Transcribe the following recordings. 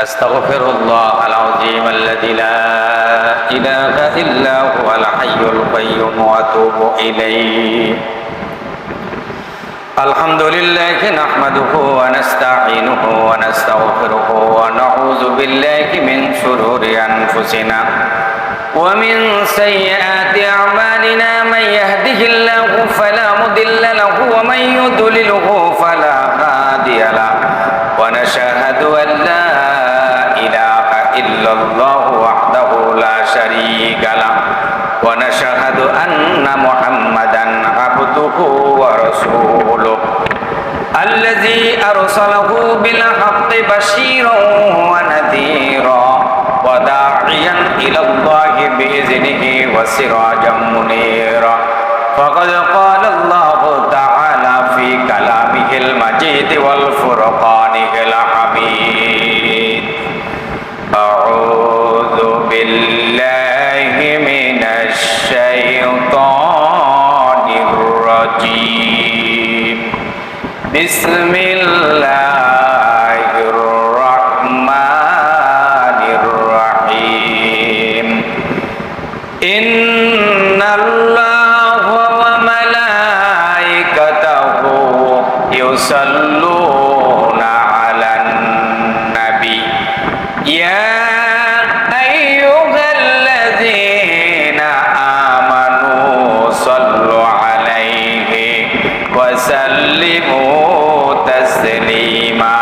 أستغفر الله العظيم الذي لا إله إلا هو الحي القيوم وأتوب إليه. الحمد لله نحمده ونستعينه ونستغفره ونعوذ بالله من شرور أنفسنا ومن سيئات أعمالنا. من يهده الله فلا مضل له ومن يضلله فلا هادي له. ونشهد أن لا إله إلا الله وحده لا شريك له. ونشهد أن محمدا عبده ورسوله الذي أرسله بالحق بشيرا ونذيرا وداعيا إلى الله بإذنه وسراجا منيرا. فقد قال الله تعالى في كلامه المجيد والفرقانه الحميد: أعوذ بالله من الشيطان الرجيم. بسم الله الرحمن الرحيم. إن الله وملائكته يصلون على النبي يا أيها الذين آمنوا صلوا عليه وسلموا تسليما.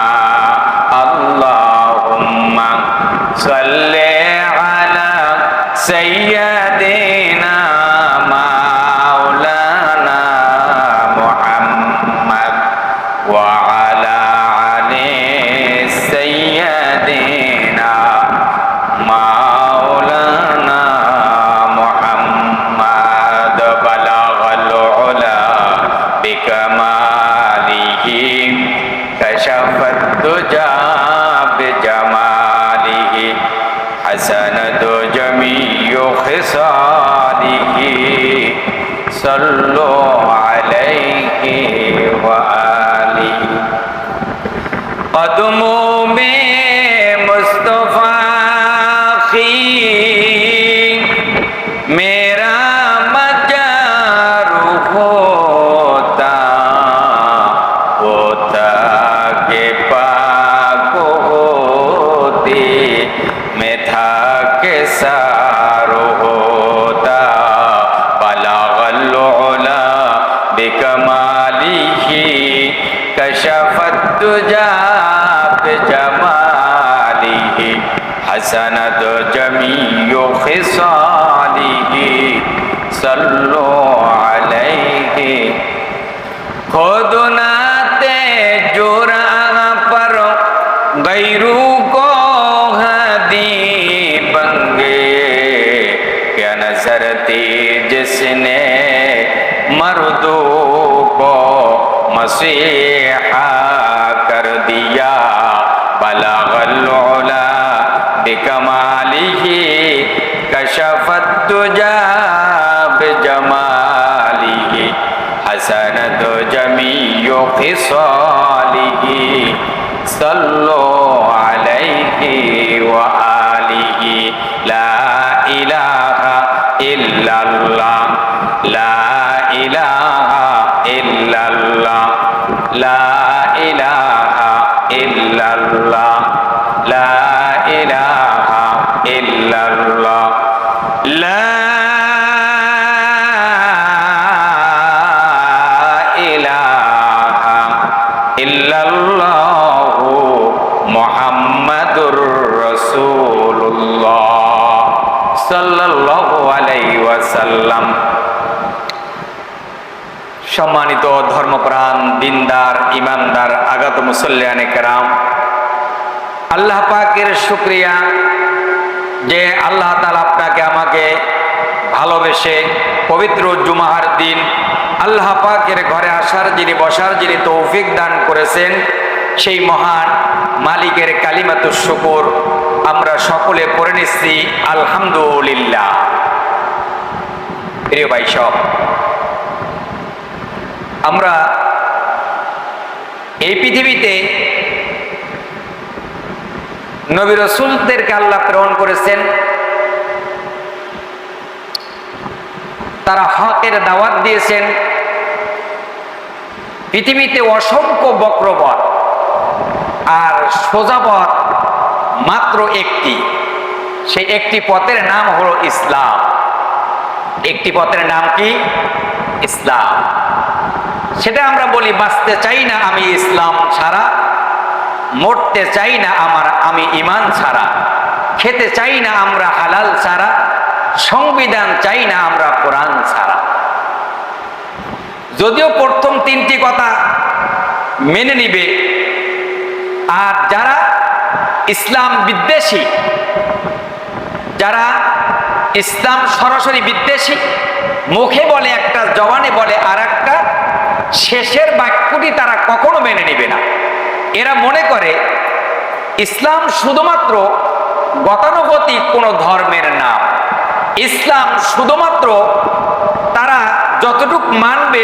اللهم صل على سيدنا مولانا محمد وعلى آل سيدنا مولانا محمد. بلغ العلا بكماله كشف الدجى بجماله حسنت جميع خصاله. صلوا عليه وآله. قدموں میں مصطفیٰ میرا مجار ہوتا کہ پاک ہوتی میں تھا کہ سار ہوتا. بلغ العلا بکمالہ کشف الدجى بجمالہ حسنت جمیع خصالہ. صلوا علیہ. خود ناتے جرح پر غیروں کو ہدی بنگے. کیا نظر تھی جس نے مردوں کو مسیحا کر دیا. بلغ العلا بکمالہ کشف الدجى بجمالہ حسنت جمیع خصالہ. صلوا علیہ وآلہ. لا الہ الا اللہ. لا الہ الا اللہ. لا الہ الا اللہ. لا الہ الا اللہ. لا الہ الا اللہ মুহাম্মাদুর রাসূলুল্লাহ সাল্লাল্লাহু আলাইহি ওয়াসাল্লাম। সম্মানিত ধর্মপ্রাণ দিনদার ইমানদার আগত মুসল্লিয়ানে কেরাম, আল্লাহ পাকের শুকরিয়া যে আল্লাহ তাআলা আপনাকে আমাকে ভালোবেসে পবিত্র জুমার দিন আল্লাহ পাকের ঘরে আসার যিনি বসার যিনি তৌফিক দান করেছেন, সেই মহান মালিকের কালিমাতুশ শুকর আমরা সকলে পড়ে নিচ্ছি আলহামদুলিল্লাহ। প্রিয় ভাই সব, আমরা এই পৃথিবীতে নবী রাসূলদেরকে আল্লাহ প্রেরণ করেছেন, তারা হকের দাওয়াত দিয়েছেন। পৃথিবীতে অসংখ্য বক্রপথ, আর সোজা পথ মাত্র একটি। সেই একটি পথের নাম হলো ইসলাম। একটি পথের নাম কি? ইসলাম। সেটা আমরা বলি, বাঁচতে চাই না আমি ইসলাম ছাড়া, মরতে চাই না আমি ঈমান ছাড়া, খেতে চাই না আমরা হালাল ছাড়া, সংবিধান চাই না আমরা কোরআন ছাড়া। যদিও প্রথম তিনটি কথা মেনে নিবে, আর যারা ইসলাম বিদ্বেষী, যারা ইসলাম সরাসরি বিদ্বেষী, মুখে বলে একটা, জবানে বলে আর একটা, শেষের বাক্যটি তারা কখনো মেনে নিবে না। এরা মনে করে ইসলাম শুধুমাত্র গতানুগতিক কোনো ধর্মের নাম। ইসলাম শুধুমাত্র তারা যতটুক মানবে,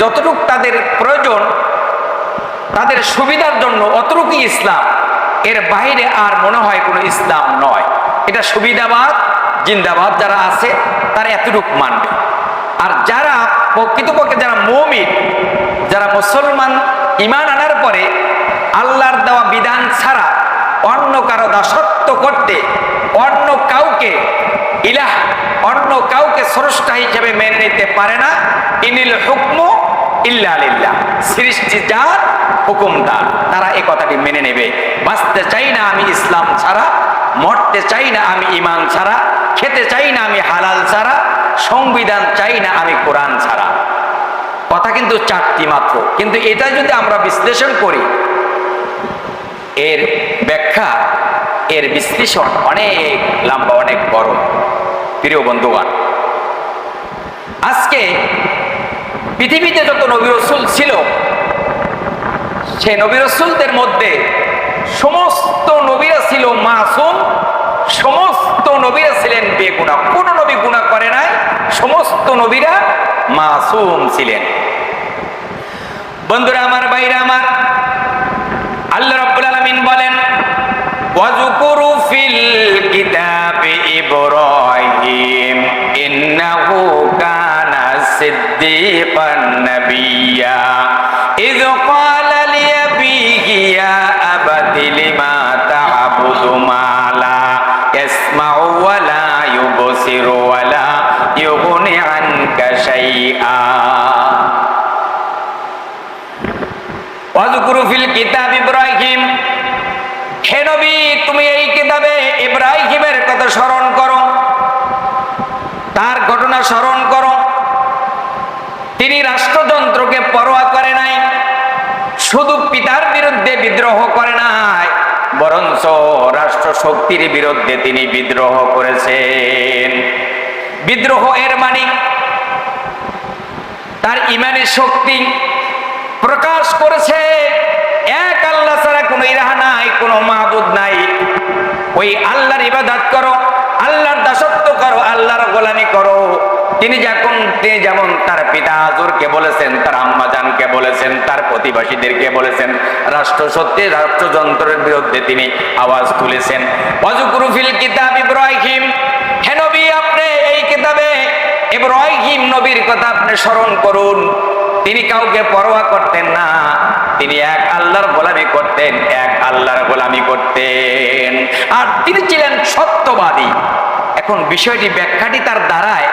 যতটুক তাদের প্রয়োজন, তাদের সুবিধার জন্য অতটুকুই ইসলাম। এর বাইরে আর মনে হয় কোনো ইসলাম নয়। এটা সুবিধাবাদ, জিন্দাবাদ যারা আছে তারা এতটুকু মানবে। আর যারা প্রকৃতপক্ষে যারা মুমিন, যারা মুসলমান, ঈমান আনার পরে আল্লাহর দেওয়া বিধান ছাড়া অন্য কারো দাসত্ব করতে, অন্য কাউকে ইলাহ, অন্য কাউকে স্রষ্টা হিসেবে মেনে নিতে পারে না। ইনিল হুকমু ইল্লা লিল্লাহ, সৃষ্টি যার, হুকুমদার, তারা এই কথাটি মেনে নেবে। বাঁচতে চাই না আমি ইসলাম ছাড়া, মরতে চাই না আমি ঈমান ছাড়া, খেতে চাই না আমি হালাল ছাড়া, সংবিধান চাই না আমি কোরআন ছাড়া। কথা কিন্তু চারটি মাত্র, কিন্তু এটা যদি আমরা বিশ্লেষণ করি, এর ব্যাখ্যা, এর বিশ্লেষণ অনেক লম্বা, অনেক বড়। প্রিয় বন্ধুগণ, আজকে পৃথিবীতে যত নবী রাসূল ছিল, সেই নবী রাসূলদের মধ্যে সমস্ত নবীরা ছিল মাসুম, সমস্ত নবীরা ছিলেন বেগুনাহ। কোন নবী গুনাহ করে নাই, সমস্ত নবীরা মাসুম ছিলেন। বন্ধুরা আমার, ভাইরা আমার, আল্লাহ রাব্বুল আলামিন বলেন, ওয়াযকুরু ফিল কিতাবি ইব্রাহিম ইন্নাহু কানা সিদ্দীকান নাবিয়্যা ইয ক্বালা লিআবিহি ইয়া আবাতি লিমা তা'বুদু মা লা ইয়াসমাউ ওয়া লা ইউবসিরু ওয়া লা ইউগনি আনকা শাইআ। ওয়াযকুরু ফিল কিতাব ইব্রাহিম, হে নবী তুমি এই কিতাবে ইব্রাহিমের কথা স্মরণ করো, তার ঘটনা স্মরণ করো। তিনি রাষ্ট্রযন্ত্রকে পরোয়া করে নাই, শুধু পিতার বিরুদ্ধে বিদ্রোহ করে নাই, বরঞ্চ রাষ্ট্র শক্তির বিরুদ্ধে তিনি বিদ্রোহ করেছেন। বিদ্রোহ এর মানে তার ঈমানের শক্তি প্রকাশ করেছে। এক আল্লাহ ছাড়া কোনো ইলাহ নাই, কোনো মাবুদ নাই। ওই আল্লাহর ইবাদত করো, আল্লাহর দাসত্ব করো, আল্লাহর গোলামি করো। তিনি যেমন তার পিতা আজরকে বলেছেন, তার আম্মা জানকে বলেছেন, তার প্রতিবাসীদেরকে বলেছেন, রাষ্ট্রযন্ত্রের বিরুদ্ধে তিনি আওয়াজ তুলেছেন। ওয়াযকুরু ফিল কিতাব ইব্রাহিম, হে নবী আপনি এই কিতাবে ইব্রাহিম নবীর কথা আপনি স্মরণ করুন। তিনি কাউকে পরোয়া করতেন না, তিনি এক আল্লাহর গোলামি করতেন, এক আল্লাহর গোলামি করতেন। আর তিনি ছিলেন সত্যবাদী। এখন বিষয়টি, ব্যাখ্যাটি তার দাঁড়ায়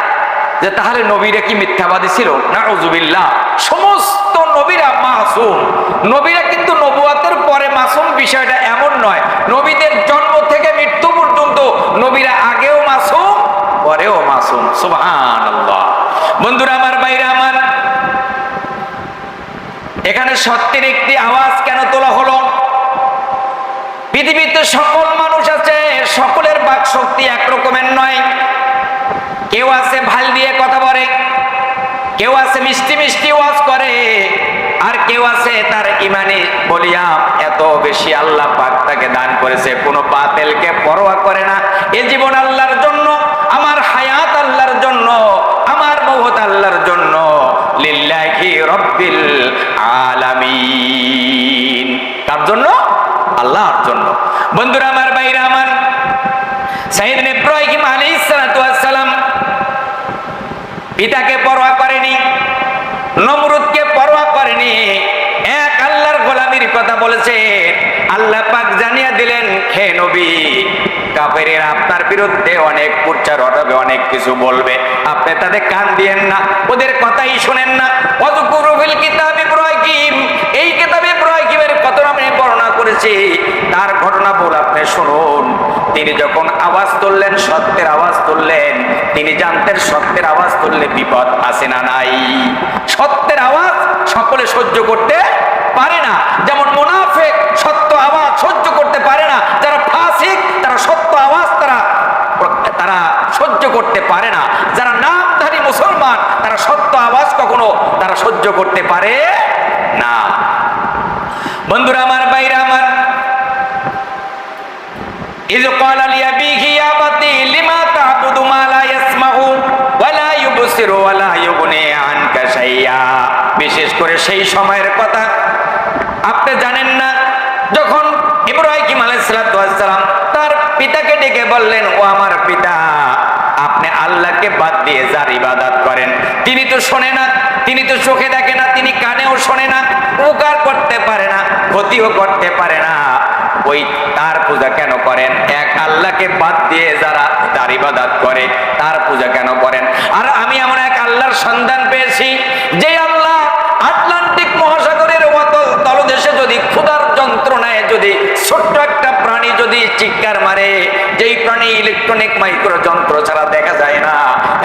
যে তাহলে নবীরা কি মিথ্যাবাদী ছিল? নাউযুবিল্লাহ। সমস্ত নবীরা মাসুম। নবীরা কিন্তু নবুয়াতের পরে মাসুম বিষয়টা এমন নয়। নবীদের জন্ম থেকে মৃত্যু পর্যন্ত নবীরা আগেও মাসুম, পরেও মাসুম। সুবহানাল্লাহ। বন্ধুরা আমার, ভাইরা আমার, এখানে সত্যের একটি আওয়াজ কেন তোলা হলো? পৃথিবীতে সকল মানুষ আছে, সকলের বাক শক্তি একরকমের নয়। কেউ আছে ভাল দিয়ে কথা বলে, কেউ আছে মিষ্টি মিষ্টি ওয়াজ করে, আর কেউ আছে তার ইমানি বলিয়া এত বেশি আল্লাহ পাক তাকে দান করেছে, কোনো বাতিলকে পরোয়া করে না। এ জীবন আল্লাহর জন্য, আমার হায়াত আল্লাহর জন্য, আমার মওত আল্লাহর জন্য। লিল্লাহি রাব্বিল আলামিন। কার জন্য? আল্লাহর জন্য। বন্ধুরা আমার, ভাইরা আমার, সাইয়েদনা ইব্রাহিম আলাইহিস সালাতু ওয়াস সালাম পিতাকে পরোয়া করেনি, নমরুদকে পরোয়া করেনি, এক আল্লাহর গোলামির কথা বলেছে। আল্লাহ পাক জানিয়ে দিলেন, হে নবী, কাফেরেরা আপনার বিরুদ্ধে অনেক প্রচার হবে, অনেক কিছু বলবে, আপনি তাদের কান দিয়েন না, ওদের কথাই শুনেন না। ওয়াযকুরু ফিল কিতাব ইব্রাহিম, এই কিতাবে ইব্রাহিমের কথা আমি বর্ণনা করেছি, তার ঘটনা বল আপনি শুনুন। তিনি যখন আওয়াজ তুললেন, সত্যের আওয়াজ তুললেন, তিনি জানতেন সত্যের আওয়াজ তুললে বিপদ আছে না নাই। সত্যের আওয়াজ সকলে সহ্য করতে পারে না, যেমন মুনাফিক সত্য আওয়াজ সহ্য করতে পারে না, যারা ফাসিক তারা সত্য আওয়াজ তারা সহ্য করতে পারে না, যারা নামধারী মুসলমান তারা সত্য আওয়াজ কখনো তারা সহ্য করতে পারে না। বন্ধুরা আমার, ভাইরা আমার, ইয ক্বালা লিআবিহি ইয়া বাতি লিমা তা'বুদু মা লা ইয়াসমাউ ওয়া লা ইউবসিরু ওয়া লা ইউগনি আনকা শাইয়া। বিশেষ করে সেই সময়ের কথা আপনি জানেন না, যখন ইব্রাহিম আলাইহিস সালাম তার পিতাকে ডেকে বললেন, ও আমার পিতা, আপনি আল্লাহকে বাদ দিয়ে যার ইবাদত করেন, তিনি তো শোনে না, তিনি তো চোখে দেখে না, তিনি কানেও শোনে না, উপকার করতে পারে না, ক্ষতিও করতে পারে না, ওই তার পূজা কেন করেন? এক আল্লাহকে বাদ দিয়ে যারা তার ইবাদত করে তার পূজা কেন করেন? আর আমি এমন এক আল্লাহর সন্ধান পেয়েছি, যে আল্লাহ আটলান্টিক মহাসাগরের অতল তলদেশে যদি ক্ষুধার যন্ত্রণায় যদি ছোট্ট একটা প্রাণী যদি চিৎকার মারে, যেই প্রাণী ইলেকট্রনিক মাইক্রো যন্ত্র ছাড়া দেখা যায় না,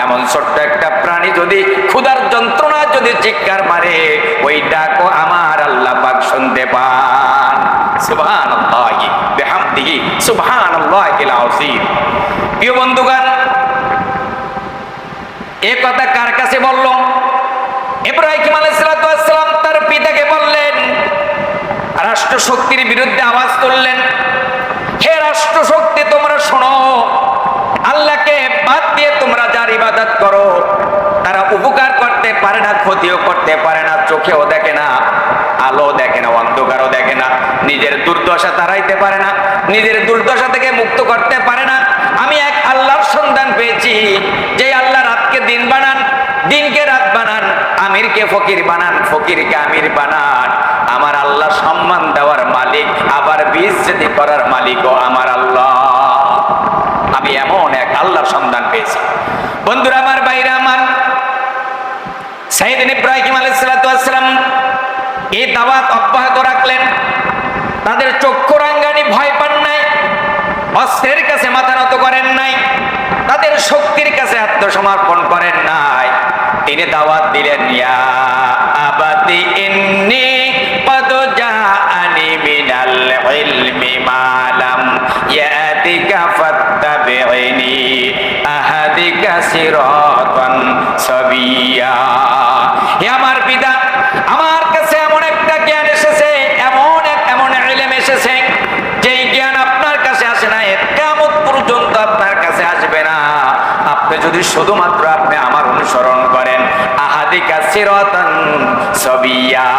এমন ছোট্ট একটা প্রাণী যদি ক্ষুধার যন্ত্রণা যদি চিৎকার মারে, ওই ডাকও আমার আল্লাহ পাক শুনতে পান। সুবহানাল্লাহি বিহামদিহি সুবহানাল্লাহিল আযীম। প্রিয় বন্ধুগণ, এই কথা কার কাছে বলল? ইব্রাহিম আলাইহিস সালাম তার পিতাকে বললেন, রাষ্ট্র শক্তির বিরুদ্ধে আওয়াজ তুললেন, হে রাষ্ট্র শক্তি, তোমরা শোনো, আল্লাহকে বাদ দিয়ে তোমরা যার ইবাদত করো, তারা উপকার করতে পারে না, ক্ষতিও করতে পারে না, চোখেও দেখে না, আলো দেখে না, অন্ধকারও দেখে না, নিজের দুর্দশা তাড়াইতে পারে না, নিজের দুর্দশা থেকে মুক্ত করতে পারে না। আমি এক আল্লাহর সন্ধান পেয়েছি, যে আল্লাহ রাতকে দিন বানান, দিনকে রাত বানান, আমিরকে ফকির বানান, ফকিরকে আমির বানান। আমার আল্লাহ সম্মান দেওয়ার মালিক, আবার বেইজ্জতি করার মালিকও আমার আল্লাহ। আমি এমন এক আল্লাহর সন্ধান পেয়েছি। বন্ধুরা আমার, ভাইরা আমার, সাইয়েদনা ইব্রাহিম আলাইহিস সালাম এই দাওয়াত অব্যাহত রাখলেন। তাদের চক্ষু রাঙ্গানি ভয় পান নাই, অস্ত্রের কাছে মাথা নত করেন নাই, তাদের শক্তির কাছে আত্মসমর্পণ করেন নাই। তিনি দাওয়াত দিলেন, ইয়া আবাতি ইন্নী ক্বাদ জাআনি মিনাল ইলমি মা লাম ইয়াতিকা ফাত্তাবি'নি আহাদিকা সিরাতান সাবিয়্যা। হে আমার পিতা, আমার কাছে এমন একটা জ্ঞান এসেছে, এমন ইলম এসেছে, যেই জ্ঞান আপনার কাছে আসে না, কিয়ামত পর্যন্ত আপনার কাছে আসবে না। আপনি যদি শুধুমাত্র আপনি আমার অনুসরণ করেন, আহাদিকা সিরাতান সাবিয়্যা,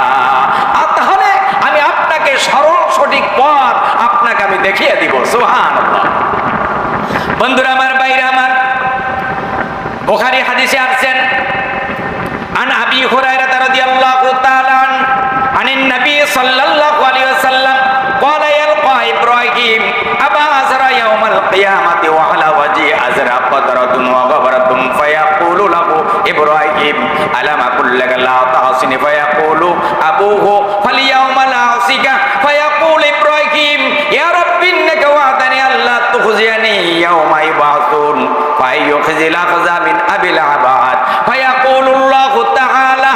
তাহলে আমি আপনাকে সরল সঠিক পথ আপনাকে আমি দেখিয়ে দিব। সুবহানাল্লাহ। বন্ধুরা আমার, ভাইরা আমার, বুখারী হাদিসে আসছেন, আন আবি হুরায়রা রাদিয়াল্লাহু তাআলা আনিন নবী সাল্লাল্লাহু আলাইহি ওয়াসাল্লাম ক্বালা ইয়ালকা ইব্রাহিম আবা আযরা ইয়াউমাল কিয়ামাতি ওয়া আলা ওয়াজি আযরা qadratun wa ghabaratun fayaqulu lahu Ibrahim আলাম আকুল লাকা লা তাহসিনি ফায়াকুলু আবুহু ফালিয়াউমা লা আসিকা ফায়াকুল ইব্রাহিম ইয়া রাব্বি ইন্নাকা ওয়া'দানি আল্লা তুখজিয়ানি ইয়াউমা ইবাসুন ফায়ুখজিল আখযা মিন আবিল আবাদ ফায়াকুলুল্লাহু তাআলা।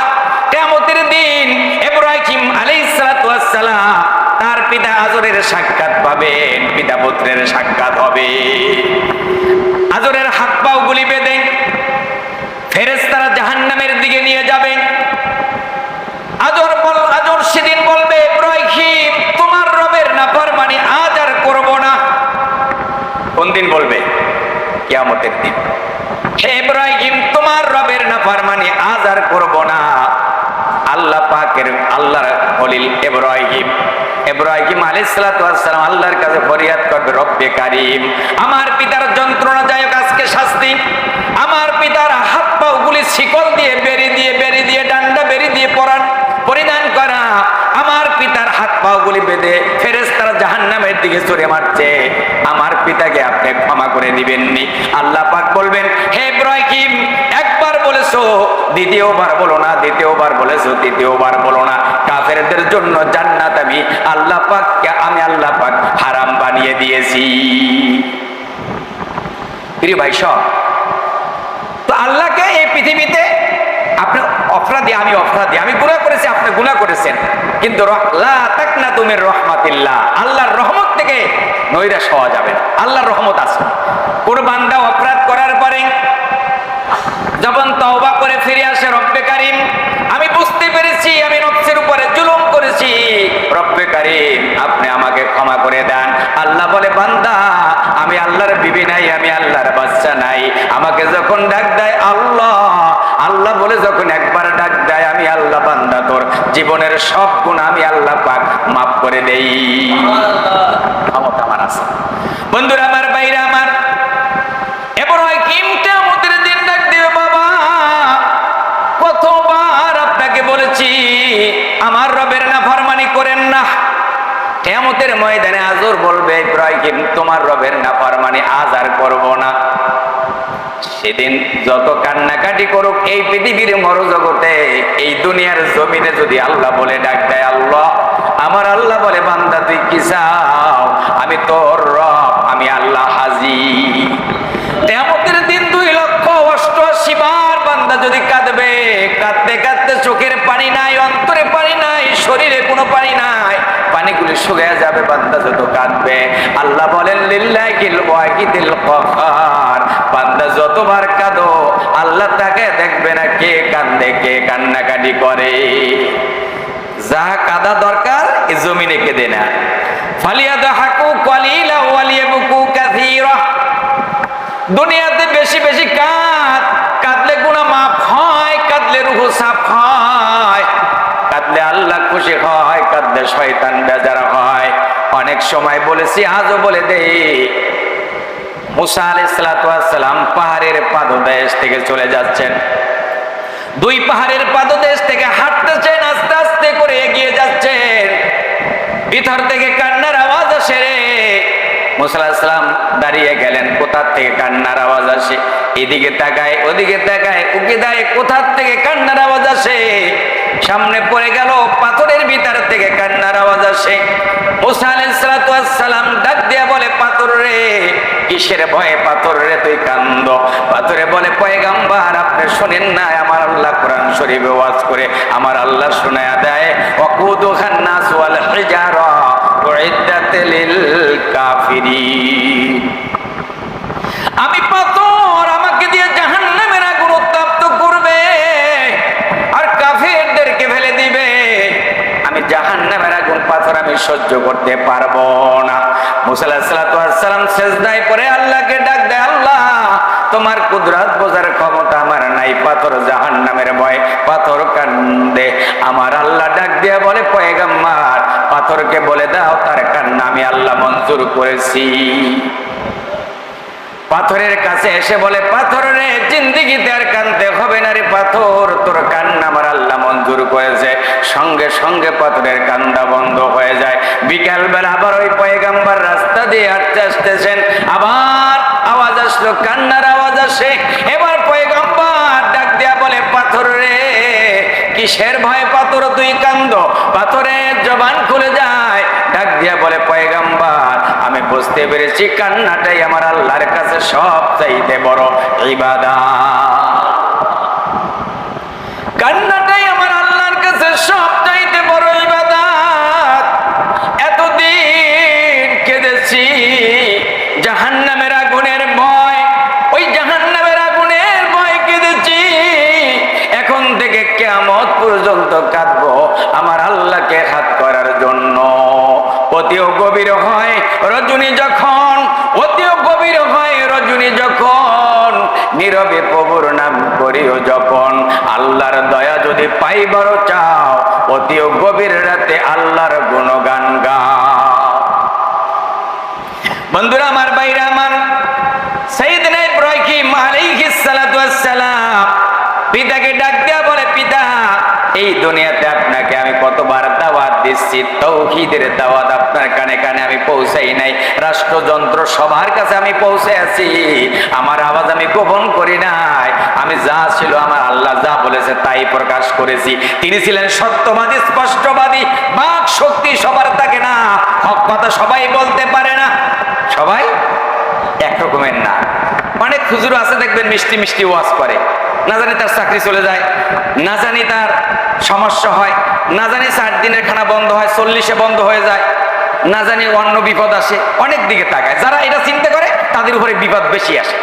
কিয়ামতের দিন ইব্রাহিম আলাইহিস সালাতু ওয়াস সালাম তার পিতা আজরের সাক্ষাৎ পাবেন, পিতা পুত্রের সাক্ষাৎ হবে। আজরের হাত পাও গুলি বেঁধে ফেরেশতারা জাহান্নামের দিকে নিয়ে যাবে। আজর সেদিন বলবে, ইব্রাহিম, তোমার রবের নাফরমানি আজ আর করব না। কোন দিন বলবে? কিয়ামতের দিন। হে ইব্রাহিম, তোমার রবের নাফরমানি আজ আর করব না। আল্লাহ পাকের, আল্লাহর খলিল ইব্রাহিম ইব্রাহিম আলাইহিস সালাতু ওয়াস সালাম আল্লাহর কাছে ফরিয়াদ করবে, রব্বে কারীম, আমার পিতার যন্ত্রণাদায়ক আজকে শাস্তি, আমার পিতার হাত পা গুলি শিকল দিয়ে বেরি দিয়ে ডান্ডা বেরি দিয়ে পরিধান করা, আমার পিতার হাত পা গুলি বেঁধে ফেরেশতারা জাহান্নামের দিকে ছুঁড়ে মারছে, আমার পিতাকে আপনি ক্ষমা করে দিবেননি। আল্লাহ পাক বলবেন, হে ইব্রাহিম, একবার বলেছো, দ্বিতীয়বার বলো না, দ্বিতীয়বার বলেছো, তৃতীয়বার বলো না। কাফেরদের জন্য জান্নাত আমি আল্লাহ পাক হারাম বানিয়ে দিয়েছি। প্রিয় ভাই সব, তো আল্লাহকে এই পৃথিবীতে আপনি অপরাধী, আমি অপরাধী, আমি গুনাহ করেছি, আপনি গুনাহ করেছেন, কিন্তু লা তাকনাতু মির রাহমাতিল্লাহ, আল্লাহর রহমত থেকে নৈরাশ হওয়া যাবে না। আল্লাহর রহমত আছে। কোন বান্দা অপরাধ করার পরে যখন তওবা করে ফিরে আসে, রব্বে কারীম, আমি বুঝতে পেরেছি আমি নফসের উপরে জুলুম করেছি, রব্বে কারীম আপনি আমাকে ক্ষমা করে দেন। আল্লাহ বলে, বান্দা, আমি আল্লাহর বিবি নাই, আমি আল্লাহর বাচ্চা নাই, আমাকে যখন ডাক দেয় আল্লাহ, আল্লাহ বলে যখন একবার ডাক দেয়, আমি আল্লাহ বান্দা তোর জীবনের সব গুনাহ আমি আল্লাহ পাক মাফ করে দেই। ক্ষমতা আমার আছে। বন্ধুরা আমার, ভাইরা আমার, ইব্রাহিম কিয়ামতের দিন ডাক দিবে, বাবা, কতবার আপনাকে বলেছি আমার রবের নাফরমানি করেন না। কিয়ামতের ময়দানে আজর বলবে, ইব্রাহিম, তোমার রবের নাফরমানি আজ আর করব না। সেদিন যত কান্নাকাটি করুক এই পৃথিবীর মরজগতে, এই দুনিয়ার জমিনে যদি আল্লাহ বলে ডাক দেয় আল্লাহ, আমার আল্লাহ বলে, বান্দা তুই কি চাও, আমি তোর রব, আমি আল্লাহ হাজির। কিয়ামতের দিন 2,88,000 বার বান্দা যদি কাঁদবে, কাঁদতে কাঁদতে চোখের পানি নাই, অন্তরে পানি নাই, শরীরে কোনো পানি নাই, পানিগুলি শুকিয়ে যাবে বান্দা যত কাঁদবে। আল্লাহ বলেন, লিল্লাহিল ওয়াহিদিল কাহ্হার, বান্দা যতবার কাঁদো আল্লাহ তাকে দেখবে না কে কাঁদে, কে কান্নাকাটি করে। যা কাঁদা দরকার এই জমিনে কেঁদে না। ফালিয়াদহাকু কালিলা ওয়ালিয়াবকু কাসীরা, দুনিয়াতে বেশি বেশি কাঁদলে গুনাহ মাফ হয়, কাঁদলে রূহ সাফ হয়, কাঁদলে আল্লাহ খুশি হয়, কাঁদলে শয়তান বেজার হয়। অনেক সময় বলেছি, আজও বলে দেই, মুসা আলাইহিস সালাতু ওয়াস সালাম পাহাড়ের পাদদেশ থেকে চলে যাচ্ছেন, 2 পাহাড়ের পাদদেশ থেকে হাঁটতেছেন, আস্তে আস্তে করে এগিয়ে যাচ্ছেন, ভিতর থেকে কান্নার আওয়াজ আসে। মুসা আলাইহিস সালাম দাঁড়িয়ে গেলেন, কোথা থেকে কান্নার আওয়াজ আসে? এদিকে তাকায়, ওদিকে তাকায়, উকি দেয়, কোথা থেকে কান্নার আওয়াজ আসে? সামনে পড়ে গেল, পাথরের ভিতর থেকে কান্নার আওয়াজ আসে। মুসা আলাইহিস সালাতু ওয়াস সালাম ডাক দিয়া বলে, পাথর রে, কিসের ভয়ে পাথর রে তুই কান্দ? পাথরে বলে, পয়গম্বর, আপনি শুনেন না আমার আল্লাহ কোরআন শরীফে ওয়াজ করে আমার আল্লাহ শোনায়া দেয়, ওয়াকুদুহান নাস ওয়াল হিজারা উইদ্দাত লিল কাফিরিন, আমি পাথর, আমাকে দিয়ে জাহান্নামের আগুন উত্তপ্ত করবে আর কাফিরদেরকে ফেলে দিবে, আমি জাহান্নামের আগুন পাথর আমি সহ্য করতে পারবো না। মুসা আলাইহিস সালাতু ওয়াস সালাম সিজদায় পড়ে আল্লাহকে ডাক দেয়, আল্লাহ, তোমার কুদরত বোঝার ক্ষমতা আমার নাই, পাথর জাহান্নামের ভয় পাথর কান্দে। আমার আল্লাহ ডাক দিয়ে বলে, পয়গম্বর, পাথরকে বলে দাও তার কান্না আমি আল্লাহ মঞ্জুর করেছি। পাথরের কাছে এসে বলে, পাথর রে, জিন্দেগিতে আর কাঁদতে হবে না রে পাথর, তোর কান্না আমার আল্লাহ মঞ্জুর করেছে। সঙ্গে সঙ্গে পাথরের কান্না বন্ধ হয়ে যায়। বিকাল বেলা আবার ওই পয়গম্বর রাস্তা দিয়ে হাঁটতে আসতেছেন, আবার আওয়াজ আসলো, কান্নার আওয়াজ আসে। এবার পয়গম্বর ডাক দিয়া বলে, পাথর রে, কিসের ভয়ে পাথর তুই কান্দ? পাথরের জবান খুলে যায়, ডাক দিয়া বলে, পয়গম্বর, আমি বুঝতে পেরেছি কান্নাটাই আমার আল্লাহর কাছে সবচাইতে বড় ইবাদত, কান্নাটাই আমার আল্লাহর কাছে সবচাইতে বড় ইবাদত। এতদিন কেঁদেছি জাহান্নামের আগুনের ভয়, ওই জাহান্নামের আগুনের ভয় কেঁদেছি, এখন থেকে কিয়ামত পর্যন্ত কাঁদবো আমার আল্লাহকে হাত করার জন্য। অতিও গভীর হয় রজনী যখন, অতিও গভীর হয় রজনী যখন, নীরবে প্রভুর নাম করিও যখন, আল্লাহর দয়া যদি পাইবার চাও, অতিও গভীর রাতে আল্লাহর গুণগান গাও। বন্ধুরা আমার, বাইরে আমার, সাইয়েদনা ইব্রাহিম আলাইহিস সালাতু ওয়াস সালাম পিতাকে ডাক দিয়া বলে, পিতা, এই দুনিয়াতে আপনাকে আমি কতবার দাওয়াত দিচ্ছি, তাওহীদের দাওয়াত আপনার কানে কানে আমি পৌঁছাই নাই, রাষ্ট্রযন্ত্র সবার কাছে আমি পৌঁছে আছি, আমার আওয়াজ আমি গোপন করি নাই, আমি যা ছিল আমার আল্লাহ যা বলেছে তাই প্রকাশ করেছি। তিনি ছিলেন সত্যবাদী, স্পষ্টবাদী, বাক শক্তি সবার থাকে না, হক কথা সবাই বলতে পারে না, সবাই একরকমের না। অনেক হুজুর আছে দেখবেন মিষ্টি মিষ্টি ওয়াজ করে, না জানি তার চাকরি চলে যায়, না জানি তার সমস্যা হয়, না জানি 4 দিনের খানা বন্ধ হয়, 40-এ বন্ধ হয়ে যায়, না জানি অন্য বিপদ আসে, অনেক দিকে তাকায়। যারা এটা চিন্তা করে তাদের উপরে বিপদ বেশি আসে।